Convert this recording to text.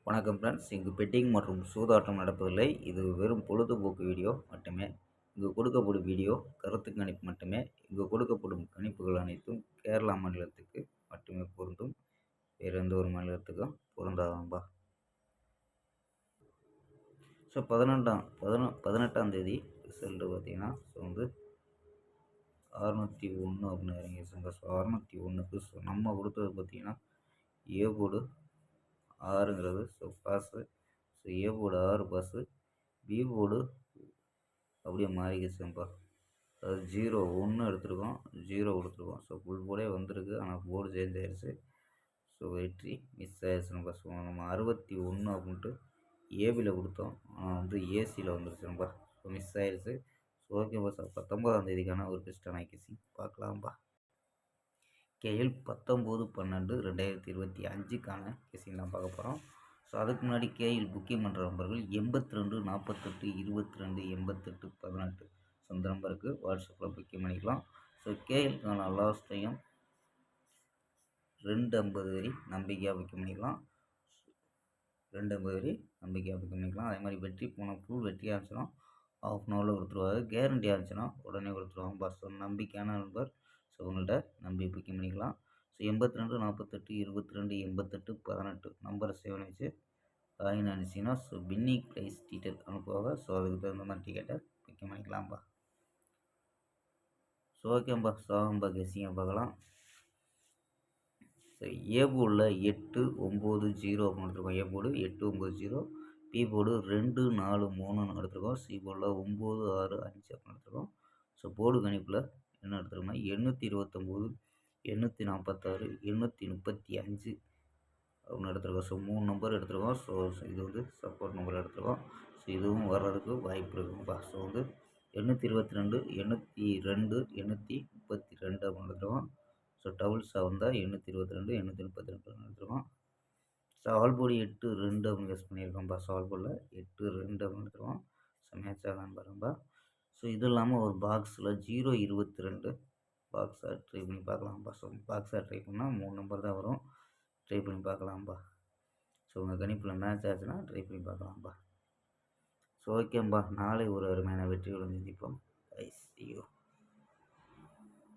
வணக்கம் ஃப்ரெண்ட்ஸ். இங்கு பெட்டிங் மற்றும் சூதாட்டம் நடப்பதில்லை. இது வெறும் பொழுதுபோக்கு வீடியோ மட்டுமே. இங்கு கொடுக்கப்படும் வீடியோ கருத்து கணிப்பு மட்டுமே. இங்கு கொடுக்கப்படும் கணிப்புகள் அனைத்தும் கேரளா மாநிலத்துக்கு மட்டுமே பொருந்தும். வேறு எந்த ஒரு மாநிலத்துக்கும் பொருந்தாதம்பா. ஸோ 18ஆம் தேதி ரிசல்ட்டு பார்த்தீங்கன்னா 601 அப்படின்னு இறங்கிடுச்சுங்க. ஸோ 601க்கு நம்ம கொடுத்தது பார்த்தீங்கன்னா ஏ போர்டு 6ங்கிறது pass. So A board 6 pass, B board அப்படியே மாறிக்கிச்சுப்பா. அதாவது 0 1 எடுத்துருக்கோம், 0 கொடுத்துருக்கோம். ஸோ ஃபுல் போர்டே வந்திருக்கு, ஆனால் போர்டு சேஞ்ச் ஆயிடுச்சு. ஸோ வெற்றி மிஸ் ஆயிடுச்சுப்பா. ஸோ நம்ம 61 அப்படின்ட்டு ஏபியில் கொடுத்தோம், ஆனால் ஏசியில் வந்துருச்சுப்பா. ஸோ மிஸ் ஆயிடுச்சு. ஸோ ஓகேப்பா. சார் 19ஆம் தேதிக்கான ஒரு பெஸ்ட்டான ஐக்கிசி பார்க்கலாம்ப்பா. கேஎல் 19/12/2025க்கான கேசிங் தான் பார்க்க போகிறோம். ஸோ அதுக்கு முன்னாடி கேஎல் புக்கிங் பண்ணுற நம்பர்கள் 82 48 22 88 18. ஸோ இந்த நம்பருக்கு வாட்ஸ்அப்பில் புக்கிங் பண்ணிக்கலாம். ஸோ கேஎல்க்கான லாஸ்ட் டைம் 250 வரி நம்பிக்கையாக புக்கிங் பண்ணிக்கலாம். 250 வரி நம்பிக்கையாக புக்கிங் பண்ணிக்கலாம். அதே மாதிரி வெற்றி போன ஃபுல் வெற்றியாக இருந்துச்சுன்னா ½ அன் ஹவரில் கொடுத்துருவாங்க. கேரண்டியாக இருந்துச்சுன்னா உடனே கொடுத்துருவாங்க. பஸ் நம்பிக்கையான நம்பர். ஸோ உங்கள்கிட்ட நம்பி புக்கிங் பண்ணிக்கலாம். ஸோ 82 48 22 88 18 நம்பரை சேவ் பண்ணி வச்சு காயின் அனுப்பிச்சிங்கன்னா ஸோ வின்னிங் ப்ரைஸ் டீட்டெயில் அனுப்புவாங்க. ஸோ அதுக்கு தகுந்த மாதிரி டிக்கெட்டை புக்கிங் பண்ணிக்கலாம்ப்பா. ஸோ ஓகேம்பா. சோகம்பா கெஸிங்கை பார்க்கலாம். ஸோ ஏ போர்டில் 8 9 0 அப்படின்னு எடுத்துருக்கோம். ஏ போர்டு 8 9 0, பி போர்டு 2 4 3ன்னு எடுத்துருக்கோம். சி போர்டில் 9 6 5 அப்படின்னு எடுத்துருக்கோம். ஸோ போர்டு கணிப்பில் என்ன எடுத்துருக்கோம்னா 829 846 835 அப்படின்னு எடுத்துருக்கோம். ஸோ 3 நம்பர் எடுத்துருக்கோம். ஸோ இது சப்போர்ட் நம்பர் எடுத்துருக்கோம். ஸோ இதுவும் வர்றதுக்கு வாய்ப்பு இருக்குங்கப்பா. ஸோ 822 802 832 அப்படின்னு எடுத்துருக்கோம். ஸோ டபுள்ஸாக வந்தால் 822 832 எடுத்துருக்கோம். ஸோ ஆல் போர்டு 8 2 அப்படின்னு கெஸ் பண்ணியிருக்கோம்ப்பா. ஸோ ஆல் போர்டில் 8 2 அப்படின்னு எடுத்துருக்கோம். ஸோ மேட்ச் ஆகலான்னு பாருங்கப்பா. ஸோ இது இல்லாமல் ஒரு பாக்ஸில் 022 பாக்ஸாக ட்ரை பண்ணி பார்க்கலாம்ப்பா. ஸோ பாக்ஸாக ட்ரை பண்ணால் 3 நம்பர் தான் வரும். ட்ரை பண்ணி பார்க்கலாம்ப்பா. ஸோ உங்கள் கணிப்பில் மேட்ச் ஆச்சுன்னா ட்ரை பண்ணி பார்க்கலாம்ப்பா. ஸோ ஓகேம்பா. நாளை ஒரு அருமையான வெற்றியுடன் சந்திப்போம். ஐ சி யூ.